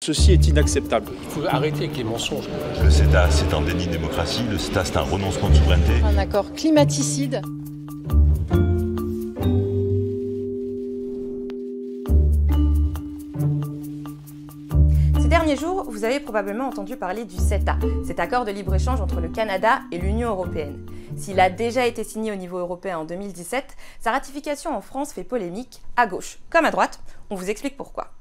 Ceci est inacceptable. Il faut arrêter avec les mensonges. Le CETA, c'est un déni de démocratie. Le CETA, c'est un renoncement de souveraineté. Un accord climaticide. Ces derniers jours, vous avez probablement entendu parler du CETA, cet accord de libre-échange entre le Canada et l'Union européenne. S'il a déjà été signé au niveau européen en 2017, sa ratification en France fait polémique, à gauche comme à droite. On vous explique pourquoi.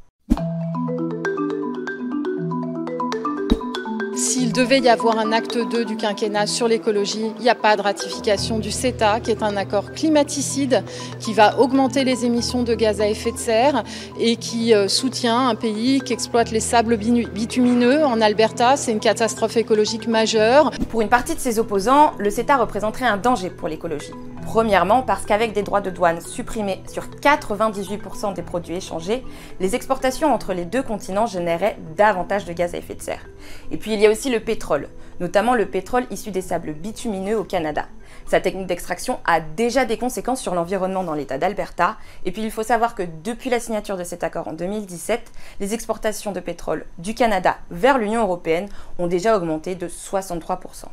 S'il devait y avoir un acte 2 du quinquennat sur l'écologie, il n'y a pas de ratification du CETA, qui est un accord climaticide qui va augmenter les émissions de gaz à effet de serre et qui soutient un pays qui exploite les sables bitumineux en Alberta. C'est une catastrophe écologique majeure. Pour une partie de ses opposants, le CETA représenterait un danger pour l'écologie. Premièrement, parce qu'avec des droits de douane supprimés sur 98% des produits échangés, les exportations entre les deux continents généraient davantage de gaz à effet de serre. Et puis il y a aussi le pétrole, notamment le pétrole issu des sables bitumineux au Canada. Sa technique d'extraction a déjà des conséquences sur l'environnement dans l'état d'Alberta. Et puis il faut savoir que depuis la signature de cet accord en 2017, les exportations de pétrole du Canada vers l'Union européenne ont déjà augmenté de 63%.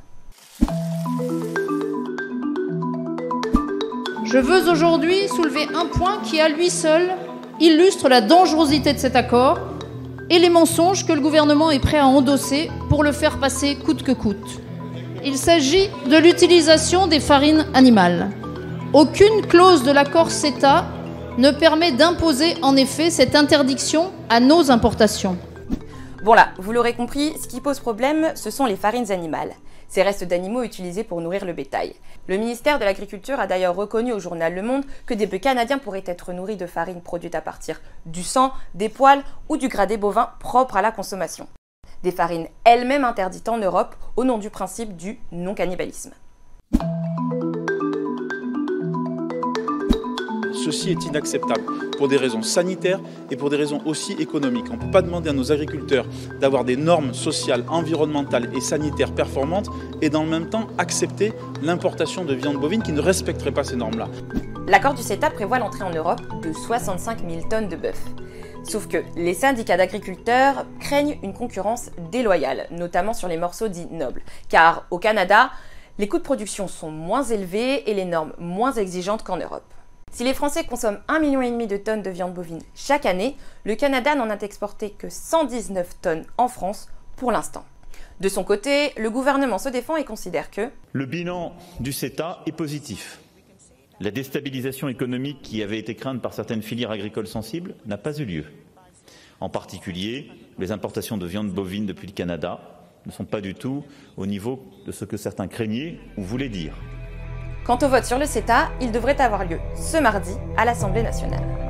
Je veux aujourd'hui soulever un point qui, à lui seul, illustre la dangerosité de cet accord et les mensonges que le gouvernement est prêt à endosser pour le faire passer coûte que coûte. Il s'agit de l'utilisation des farines animales. Aucune clause de l'accord CETA ne permet d'imposer en effet cette interdiction à nos importations. Bon là, vous l'aurez compris, ce qui pose problème, ce sont les farines animales. Ces restes d'animaux utilisés pour nourrir le bétail. Le ministère de l'Agriculture a d'ailleurs reconnu au journal Le Monde que des bœufs canadiens pourraient être nourris de farines produites à partir du sang, des poils ou du gras des bovins propres à la consommation. Des farines elles-mêmes interdites en Europe au nom du principe du non-cannibalisme. Ceci est inacceptable pour des raisons sanitaires et pour des raisons aussi économiques. On ne peut pas demander à nos agriculteurs d'avoir des normes sociales, environnementales et sanitaires performantes et dans le même temps accepter l'importation de viande bovine qui ne respecterait pas ces normes-là. L'accord du CETA prévoit l'entrée en Europe de 65 000 tonnes de bœuf. Sauf que les syndicats d'agriculteurs craignent une concurrence déloyale, notamment sur les morceaux dits nobles. Car au Canada, les coûts de production sont moins élevés et les normes moins exigeantes qu'en Europe. Si les Français consomment 1,5 million de tonnes de viande bovine chaque année, le Canada n'en a exporté que 119 tonnes en France pour l'instant. De son côté, le gouvernement se défend et considère que le bilan du CETA est positif. La déstabilisation économique qui avait été crainte par certaines filières agricoles sensibles n'a pas eu lieu. En particulier, les importations de viande bovine depuis le Canada ne sont pas du tout au niveau de ce que certains craignaient ou voulaient dire. Quant au vote sur le CETA, il devrait avoir lieu ce mardi à l'Assemblée nationale.